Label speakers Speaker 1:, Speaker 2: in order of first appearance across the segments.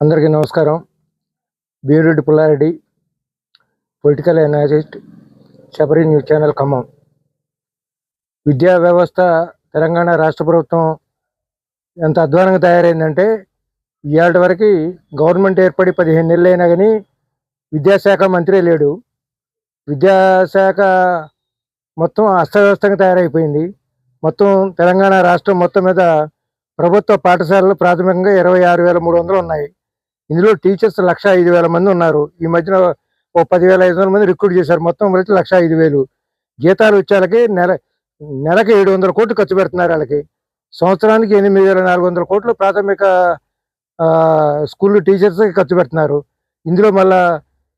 Speaker 1: అందరికీ నమస్కారం. Beereddy Pullareddy, political analyst, Sabari news channel Khammam. విద్యా వ్యవస్థ తెలంగాణ రాష్ట్ర ప్రభుత్వం ఎంత అధ్వానంగా తయారైందంటే, ఇవాళ వరకు గవర్నమెంట్ ఏర్పడి 15 నెలలు అయినా కానీ విద్యాశాఖ మంత్రి లేడు. విద్యాశాఖ మొత్తం అస్తవ్యస్తంగా తయారైపోయింది. మొత్తం తెలంగాణ రాష్ట్రం మొత్తం మీద ప్రభుత్వ పాఠశాలలు ప్రాథమికంగా 26,300 ఉన్నాయి. ఇందులో టీచర్స్ 105,000 మంది ఉన్నారు. ఈ మధ్యన ఓ 10,500 మంది రిక్రూట్ చేశారు. మొత్తం కలిసి 105,000. జీతాలు వచ్చేళ్ళకి నెలకి 700 కోట్లు ఖర్చు పెడుతున్నారు. వాళ్ళకి సంవత్సరానికి 8,400 కోట్లు ప్రాథమిక స్కూల్ టీచర్స్ ఖర్చు పెడుతున్నారు. ఇందులో మళ్ళా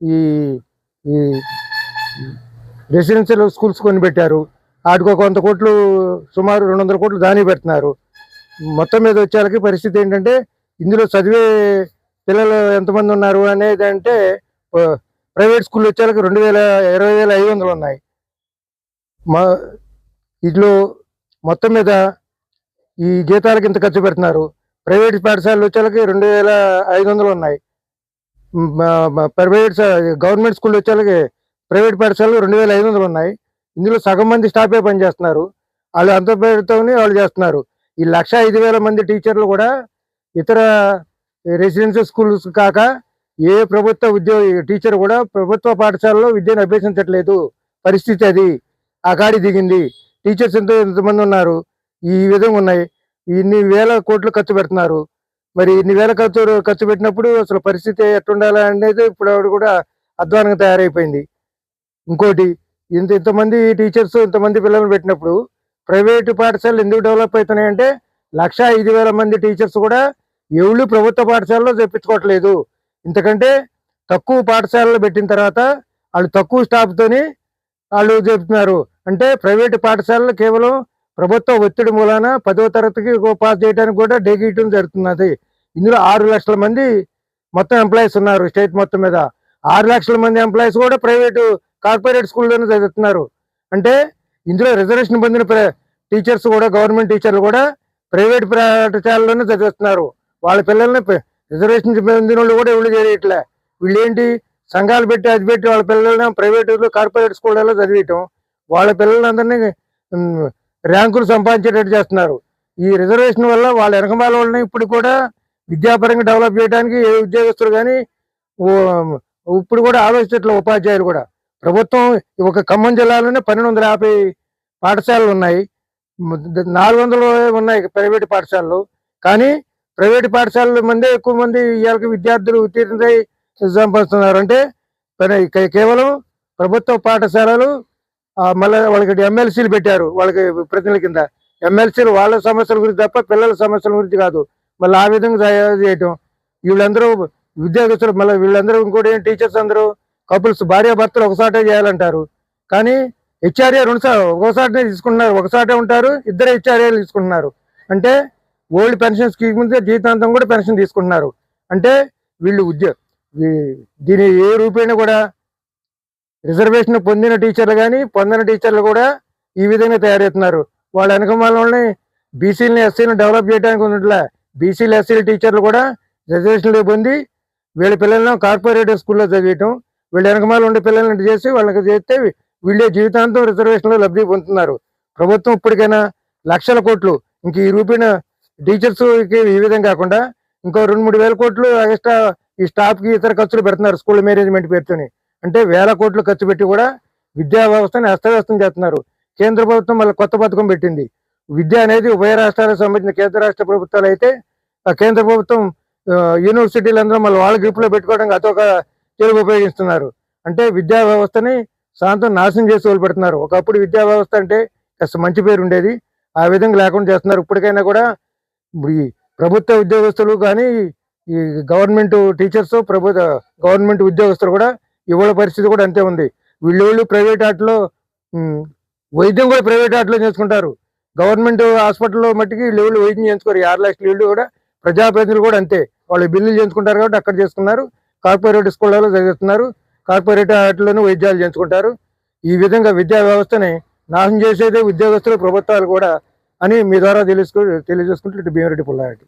Speaker 1: ఈ ఈ రెసిడెన్షియల్ స్కూల్స్ కొని పెట్టారు. వాటికి ఒక 100 కోట్లు, సుమారు 200 కోట్లు దానికి పెడుతున్నారు. మొత్తం మీద వచ్చేళ్ళకి పరిస్థితి ఏంటంటే, ఇందులో చదివే పిల్లలు ఎంతమంది ఉన్నారు అనేది అంటే, ప్రైవేట్ స్కూల్ వచ్చేళ్ళకి 20,500 ఉన్నాయి. ఇట్లో మొత్తం మీద ఈ జీతాలకు ఇంత ఖర్చు పెడుతున్నారు. ప్రైవేట్ పాఠశాలలు వచ్చేళ్ళకి 2,500 ఉన్నాయి. గవర్నమెంట్ స్కూల్ వచ్చేళ్ళకి ప్రైవేట్ పాఠశాలలు 2,500 ఉన్నాయి. ఇందులో సగం మంది స్టాఫే పనిచేస్తున్నారు. వాళ్ళు అంత పేరుతోనే వాళ్ళు చేస్తున్నారు. ఈ 105,000 మంది టీచర్లు కూడా ఇతర రెసిడెన్షియల్ స్కూల్స్ కాక ఏ ప్రభుత్వ టీచర్ కూడా ప్రభుత్వ పాఠశాలలో విద్యను అభ్యసించట్లేదు. పరిస్థితి అది ఆ కాడి దిగింది. టీచర్స్ ఎంతమంది ఉన్నారు, ఈ విధంగా ఉన్నాయి. ఇన్ని వేల కోట్లు ఖర్చు పెడుతున్నారు. మరి ఇన్ని వేల ఖర్చు పెట్టినప్పుడు అసలు పరిస్థితి ఎట్టుండాలి అనేది ఇప్పుడు కూడా అధ్వానంగా తయారైపోయింది. ఇంకోటి, ఇంతమంది టీచర్స్ ఇంతమంది పిల్లలు పెట్టినప్పుడు ప్రైవేటు పాఠశాలలు ఎందుకు డెవలప్ అవుతున్నాయంటే, 105,000 మంది టీచర్స్ కూడా ఎవరు ప్రభుత్వ పాఠశాలలో చెప్పించుకోవట్లేదు. ఇంతకంటే తక్కువ పాఠశాలలో పెట్టిన తర్వాత వాళ్ళు తక్కువ స్టాఫ్తోని వాళ్ళు చెప్తున్నారు. అంటే ప్రైవేటు పాఠశాలలు కేవలం ప్రభుత్వ ఒత్తిడి మూలాన 10వ తరగతికి పాస్ చేయడానికి కూడా డేగీయటం జరుగుతున్నది. ఇందులో 6 లక్షల మంది మొత్తం ఎంప్లాయీస్ ఉన్నారు స్టేట్ మొత్తం మీద. 6 లక్షల మంది ఎంప్లాయీస్ కూడా ప్రైవేటు కార్పొరేట్ స్కూల్లోనే చదువుతున్నారు. అంటే ఇందులో రిజర్వేషన్ పొందిన టీచర్స్ కూడా, గవర్నమెంట్ టీచర్లు కూడా ప్రైవేట్ పాఠశాలలోనే చదివిస్తున్నారు. వాళ్ళ పిల్లల్ని రిజర్వేషన్ పొందిన వాళ్ళు కూడా ఎవరు చేయట్లే. వీళ్ళు ఏంటి, సంఘాలు పెట్టి అది పెట్టి వాళ్ళ పిల్లల్ని ప్రైవేట్ కార్పొరేట్ స్కూళ్ళలో చదివించడం, వాళ్ళ పిల్లలందరినీ ర్యాంకులు సంపాదించేటట్టు చేస్తున్నారు. ఈ రిజర్వేషన్ వల్ల వాళ్ళ వెనకమాల వాళ్ళని ఇప్పుడు కూడా విద్యాపరంగా డెవలప్ చేయడానికి ఏ ఉద్యోగస్తులు కానీ ఇప్పుడు కూడా ఆలోచించట్లే. ఉపాధ్యాయులు కూడా ప్రభుత్వం ఒక ఖమ్మం జిల్లాలోనే 1,250 పాఠశాలలు ఉన్నాయి. 400 ఉన్నాయి ప్రైవేటు పాఠశాలలు. కానీ ప్రైవేటు పాఠశాలల మంది ఎక్కువ మంది ఇవాళకి విద్యార్థులు ఉత్తీర్ణతై సంపాదిస్తున్నారు. అంటే కేవలం ప్రభుత్వ పాఠశాలలు మళ్ళీ వాళ్ళకి ఎమ్మెల్సీలు పెట్టారు. వాళ్ళకి ప్రతినిధుల కింద ఎమ్మెల్సీలు వాళ్ళ సమస్యల గురించి తప్ప పిల్లల సమస్యల గురించి కాదు. మళ్ళీ ఆ విధంగా తయారు చేయటం. వీళ్ళందరూ ఉద్యోగస్తులు, మళ్ళీ వీళ్ళందరూ ఇంకోటి టీచర్స్ అందరూ కపుల్స్, భార్యాభర్తలు ఒకసాటే చేయాలంటారు. కానీ హెచ్ఆర్ఏ ఒకసారినే తీసుకుంటున్నారు. ఒకసాటే ఉంటారు, ఇద్దరు హెచ్ఆర్ఏలు తీసుకుంటున్నారు. అంటే ఓల్డ్ పెన్షన్ స్కీమ్ మీద జీవితాంతం కూడా పెన్షన్ తీసుకుంటున్నారు. అంటే వీళ్ళు దీని ఏ రూపేణా కూడా రిజర్వేషన్ పొందిన టీచర్లు కానీ పొందని టీచర్లు కూడా ఈ విధంగా తయారవుతున్నారు. వాళ్ళ వెనకమాలని బీసీలని ఎస్సీలను డెవలప్ చేయడానికి ఉన్నట్లే బీసీలు ఎస్సీల టీచర్లు కూడా రిజర్వేషన్లు పొంది వీళ్ళ పిల్లలను కార్పొరేట్ స్కూల్లో చదివటం, వీళ్ళ వెనకమాల ఉండే పిల్లల్ని చేసి వాళ్ళకి చేస్తే వీళ్ళే జీవితాంతం రిజర్వేషన్లో లబ్ధి పొందుతున్నారు. ప్రభుత్వం ఇప్పటికైనా లక్షల కోట్లు ఇంక ఈ రూపేణ టీచర్స్కి ఈ విధంగా కాకుండా ఇంకో 2-3 వేల కోట్లు ఎక్స్ట్రా ఈ స్టాఫ్కి ఇతర ఖర్చులు పెడుతున్నారు స్కూల్ మేనేజ్మెంట్ పేరుతోని. అంటే వేల కోట్లు ఖర్చు పెట్టి కూడా విద్యా వ్యవస్థని అస్తవ్యస్తం చేస్తున్నారు. కేంద్ర ప్రభుత్వం మళ్ళీ కొత్త పథకం పెట్టింది. విద్య అనేది ఉభయ రాష్ట్రాలకు సంబంధించిన కేంద్ర రాష్ట్ర ప్రభుత్వాలు అయితే, ఆ కేంద్ర ప్రభుత్వం యూనివర్సిటీలందరూ మళ్ళీ వాళ్ళ గ్రూప్లో పెట్టుకోవడానికి అదొక తెలుగు ఉపయోగిస్తున్నారు. అంటే విద్యా వ్యవస్థని శాంతం నాశనం చేసి వదిలిపెడుతున్నారు. ఒకప్పుడు విద్యా వ్యవస్థ అంటే కాస్త మంచి పేరు ఉండేది, ఆ విధంగా లేకుండా చేస్తున్నారు. ఇప్పటికైనా కూడా ఈ ప్రభుత్వ ఉద్యోగస్తులు కానీ, ఈ గవర్నమెంట్ టీచర్స్, గవర్నమెంట్ ఉద్యోగస్తులు కూడా ఇవాళ పరిస్థితి కూడా అంతే ఉంది. వీళ్ళు ప్రైవేట్ ఆటలో వైద్యం కూడా ప్రైవేట్ ఆటలో చేసుకుంటారు. గవర్నమెంట్ హాస్పిటల్లో మట్టికి వీళ్ళు వైద్యం చేయించుకోరు. 6 లక్షల వీళ్ళు కూడా ప్రజాప్రతినిధులు కూడా అంతే. వాళ్ళు బిల్లులు చేయించుకుంటారు కాబట్టి అక్కడ చేసుకున్నారు. కార్పొరేట్ స్కూళ్ళలో చదివిస్తున్నారు. కార్పొరేట్ ఆటలోనే వైద్యాలు చేయించుకుంటారు. ఈ విధంగా విద్యా వ్యవస్థని నాశనం చేసేదే ఉద్యోగస్తులు, ప్రభుత్వాలు కూడా అని మీ ద్వారా తెలియజేసుకుంటే భీమిరెడ్డి పుల్లారెడ్డి.